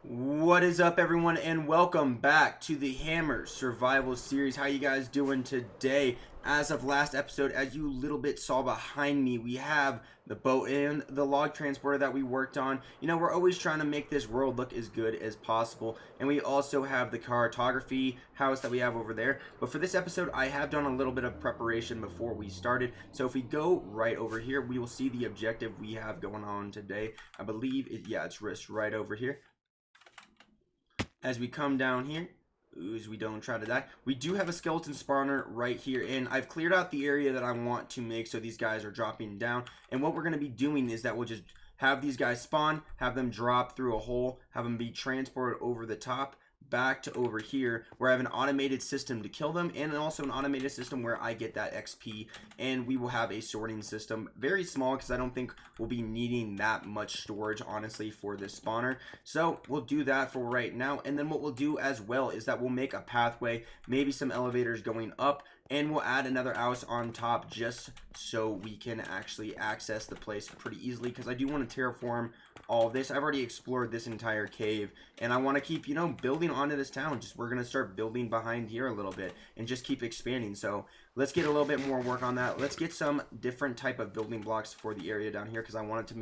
What is up, everyone, and welcome back to the Hammer Survival Series. How you guys doing today? As of last episode, as you little bit saw behind me, we have the boat and the log transporter that we worked on. You know, we're always trying to make this world look as good as possible, and we also have the cartography house that we have over there. But for this episode, I have done a little bit of preparation before we started. So if we go right over here, we will see the objective we have going on today. I believe it's right over here. As we come down here, as we don't try to die, we do have a skeleton spawner right here, and I've cleared out the area that I want to make so these guys are dropping down. And what we're going to be doing is that we'll just have these guys spawn, have them drop through a hole, have them be transported over the top back to over here where I have an automated system to kill them, and also an automated system where I get that XP. And we will have a sorting system, very small because I don't think we'll be needing that much storage honestly for this spawner. So we'll do that for right now, and then what we'll do as well is that we'll make a pathway, maybe some elevators going up, and we'll add another house on top just so we can actually access the place pretty easily, because I do want to terraform all of this. I've already explored this entire cave, and I want to keep, you know, building onto this town. We're going to start building behind here a little bit and just keep expanding. So let's get a little bit more work on that. Let's get some different type of building blocks for the area down here, because I want it to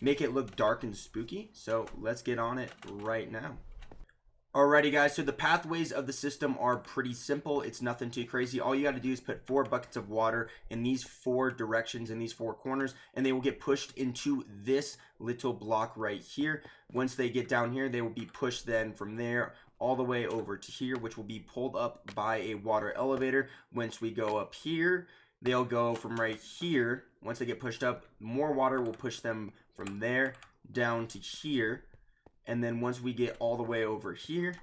make it look dark and spooky. So let's get on it right now. Alrighty guys, so the pathways of the system are pretty simple. It's nothing too crazy. All you got to do is put 4 buckets of water in these 4 directions, in these 4 corners, and they will get pushed into this little block right here. Once they get down here, they will be pushed then from there all the way over to here, which will be pulled up by a water elevator. Once we go up here, they'll go from right here. Once they get pushed up, more water will push them from there down to here. And then once we get all the way over here,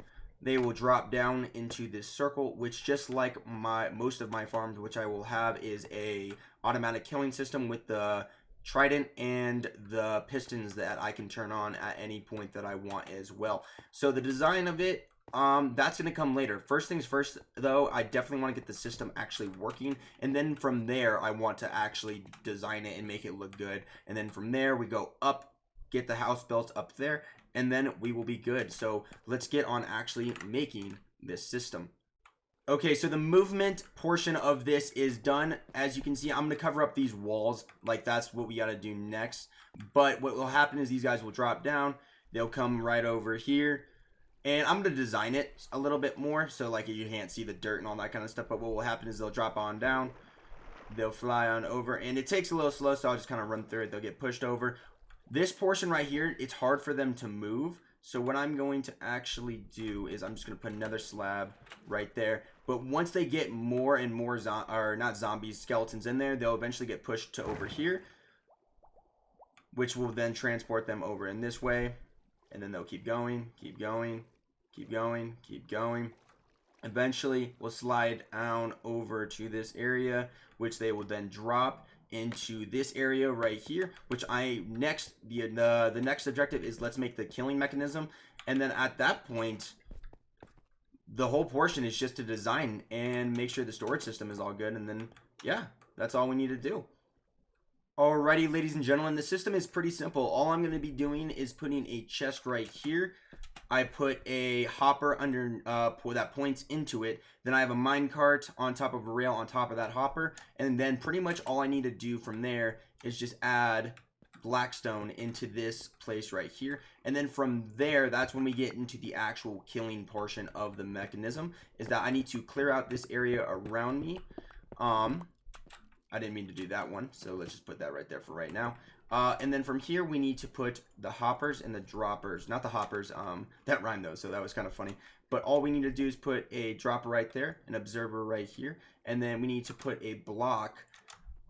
they will drop down into this circle, which, just like most of my farms, which I will have, is a automatic killing system with the trident and the pistons that I can turn on at any point that I want as well. So the design of it, that's going to come later. First things first, though, I definitely want to get the system actually working, and then from there I want to actually design it and make it look good. And then from there we go up, get the house built up there, and then we will be good. So let's get on actually making this system. Okay, so the movement portion of this is done. As you can see, I'm going to cover up these walls. Like, that's what we got to do next. But what will happen is these guys will drop down. They'll come right over here. And I'm going to design it a little bit more, so like you can't see the dirt and all that kind of stuff. But what will happen is they'll drop on down. They'll fly on over. And it takes a little slow, so I'll just kind of run through it. They'll get pushed over. This portion right here, it's hard for them to move. So what I'm going to actually do is I'm just going to put another slab right there. But once they get more and more skeletons in there, they'll eventually get pushed to over here, which will then transport them over in this way. And then they'll keep going, keep going, keep going, keep going. Eventually, we'll slide down over to this area, which they will then drop into this area right here, which the next objective is let's make the killing mechanism. And then at that point, the whole portion is just to design and make sure the storage system is all good, and then yeah, that's all we need to do. Alrighty, ladies and gentlemen, the system is pretty simple. All I'm going to be doing is putting a chest right here. I put a hopper under that points into it. Then I have a minecart on top of a rail on top of that hopper. And then pretty much all I need to do from there is just add blackstone into this place right here. And then from there, that's when we get into the actual killing portion of the mechanism, is that I need to clear out this area around me. I didn't mean to do that one, so let's just put that right there for right now. And then from here, we need to put the hoppers and the droppers. Not the hoppers, that rhymed though, so that was kind of funny. But all we need to do is put a dropper right there, an observer right here, and then we need to put a block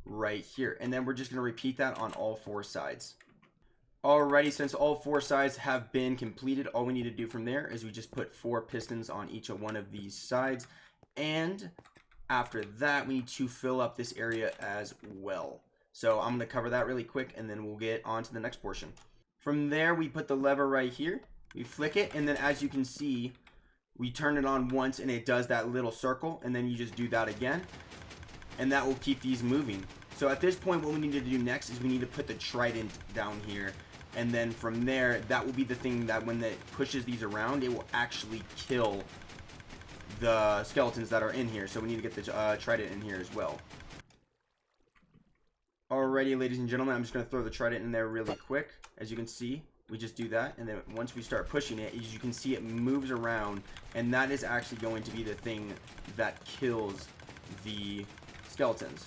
right here. And then we're just going to repeat that on all 4 sides. Alrighty, since all 4 sides have been completed, all we need to do from there is we just put 4 pistons on each of one of these sides. And after that, we need to fill up this area as well. So I'm going to cover that really quick, and then we'll get on to the next portion. From there, we put the lever right here. We flick it, and then as you can see, we turn it on once, and it does that little circle, and then you just do that again, and that will keep these moving. So at this point, what we need to do next is we need to put the trident down here. and then from there, that will be the thing that when it pushes these around, it will actually kill the skeletons that are in here. So we need to get the trident in here as well. Alrighty, ladies and gentlemen, I'm just going to throw the trident in there really quick. As you can see, we just do that, and then once we start pushing it, as you can see, it moves around, and that is actually going to be the thing that kills the skeletons.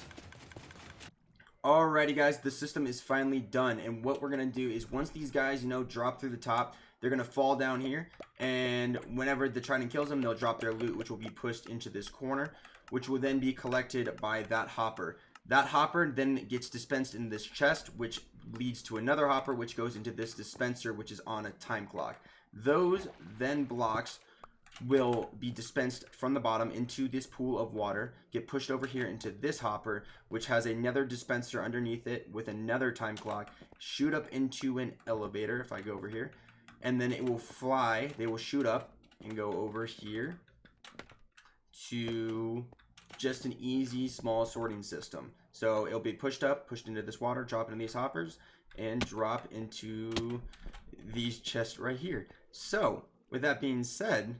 Alrighty guys, the system is finally done, and what we're going to do is once these guys, you know, drop through the top, they're going to fall down here, and whenever the trident kills them, they'll drop their loot, which will be pushed into this corner, which will then be collected by that hopper. That hopper then gets dispensed in this chest, which leads to another hopper, which goes into this dispenser, which is on a time clock. Those then blocks will be dispensed from the bottom into this pool of water, get pushed over here into this hopper, which has another dispenser underneath it with another time clock, shoot up into an elevator, if I go over here, and then it will fly. They will shoot up and go over here to just an easy small sorting system. So it'll be pushed up, pushed into this water, drop into these hoppers, and drop into these chests right here. So with that being said,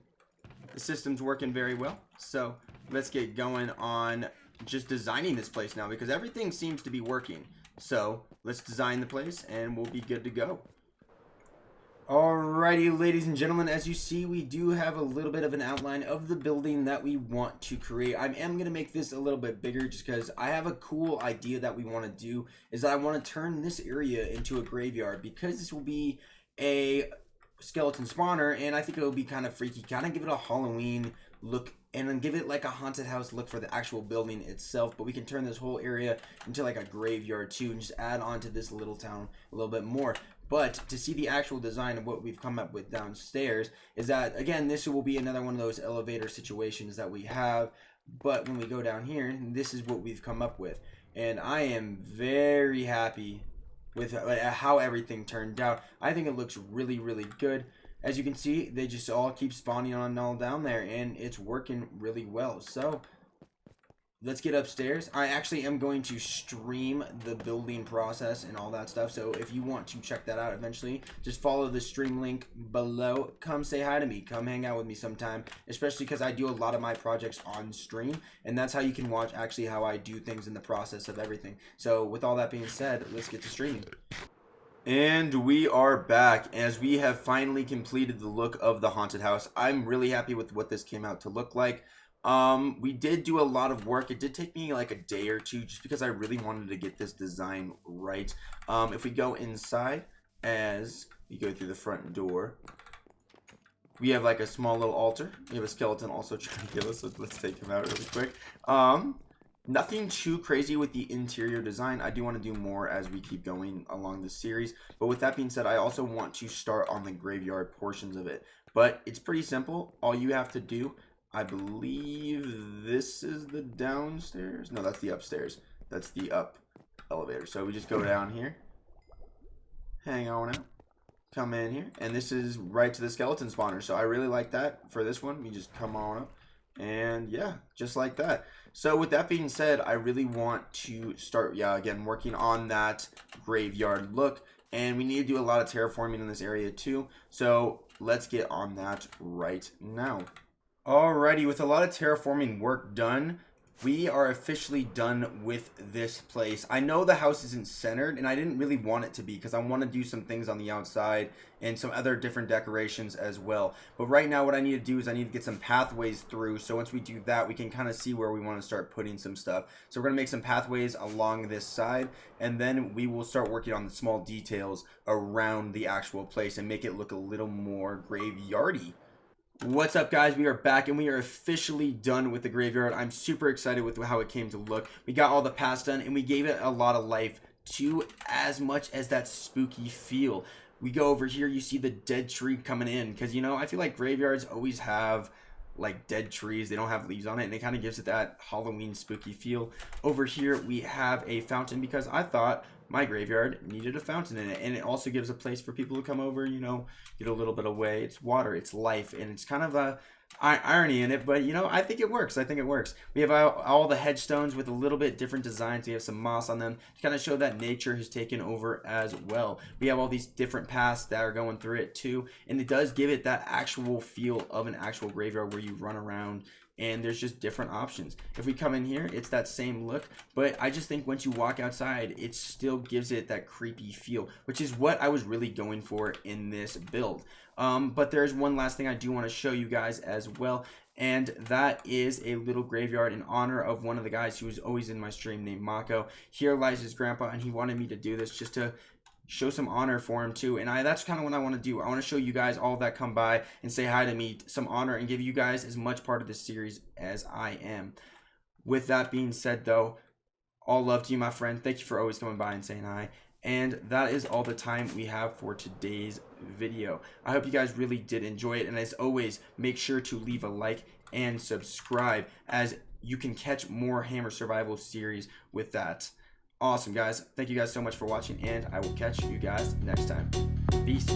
the system's working very well. So let's get going on just designing this place now, because everything seems to be working. So let's design the place and we'll be good to go. Alrighty, ladies and gentlemen, as you see, we do have a little bit of an outline of the building that we want to create. I am going to make this a little bit bigger just because I have a cool idea that we want to do, is that I want to turn this area into a graveyard, because this will be a skeleton spawner, and I think it will be kind of freaky, kind of give it a Halloween look, and then give it like a haunted house look for the actual building itself. But we can turn this whole area into like a graveyard too, and just add on to this little town a little bit more. But to see the actual design of what we've come up with downstairs is that, again, this will be another one of those elevator situations that we have. But when we go down here, this is what we've come up with. And I am very happy with how everything turned out. I think it looks really, really good. As you can see, they just all keep spawning on all down there, and it's working really well. So let's get upstairs. I actually am going to stream the building process and all that stuff. So if you want to check that out eventually, just follow the stream link below. Come say hi to me. Come hang out with me sometime, especially because I do a lot of my projects on stream, and that's how you can watch actually how I do things in the process of everything. So with all that being said, let's get to streaming. And we are back as we have finally completed the look of the haunted house. I'm really happy with what this came out to look like. We did do a lot of work. It did take me like a day or two just because I really wanted to get this design right. If we go inside, as we go through the front door, we have like a small little altar. We have a skeleton also trying to kill us, so let's take him out really quick. Nothing too crazy with the interior design. I do want to do more as we keep going along the series. But with that being said, I also want to start on the graveyard portions of it. But it's pretty simple. All you have to do, I believe this is the downstairs. No, that's the upstairs. That's the up elevator. So we just go down here, hang on out, come in here, and this is right to the skeleton spawner. So I really like that for this one. We just come on up, and yeah, just like that. So with that being said, I really want to start, again, working on that graveyard look, and we need to do a lot of terraforming in this area too. So let's get on that right now. Alrighty, with a lot of terraforming work done, we are officially done with this place. I know the house isn't centered, and I didn't really want it to be because I want to do some things on the outside and some other different decorations as well. But right now what I need to do is I need to get some pathways through, so once we do that, we can kind of see where we want to start putting some stuff. So we're going to make some pathways along this side, and then we will start working on the small details around the actual place and make it look a little more graveyardy. What's up, guys? We are back and we are officially done with the graveyard. I'm super excited with how it came to look. We got all the paths done and we gave it a lot of life to as much as that spooky feel. We go over here, you see the dead tree coming in, because, you know, I feel like graveyards always have like dead trees. They don't have leaves on it, and it kind of gives it that Halloween spooky feel. Over here we have a fountain because I thought my graveyard needed a fountain in it, and it also gives a place for people to come over, you know, get a little bit away. It's water, it's life, and it's kind of a irony in it, but you know, I think it works. I think it works. We have all the headstones with a little bit different designs. We have some moss on them to kind of show that nature has taken over as well. We have all these different paths that are going through it too, and it does give it that actual feel of an actual graveyard where you run around and there's just different options. If we come in here, it's that same look, but I just think once you walk outside, it still gives it that creepy feel, which is what I was really going for in this build. But there's one last thing I do want to show you guys as well, and that is a little graveyard in honor of one of the guys who was always in my stream named Mako. Here lies his grandpa, and he wanted me to do this just to show some honor for him too, and that's kind of what I want to do. I want to show you guys all that come by and say hi to me, some honor, and give you guys as much part of this series as I am. With that being said though, all love to you, my friend. Thank you for always coming by and saying hi. And that is all the time we have for today's video. I hope you guys really did enjoy it, and as always, make sure to leave a like and subscribe as you can catch more Hammer Survival series with that. Awesome, guys. Thank you guys so much for watching, and I will catch you guys next time. Peace.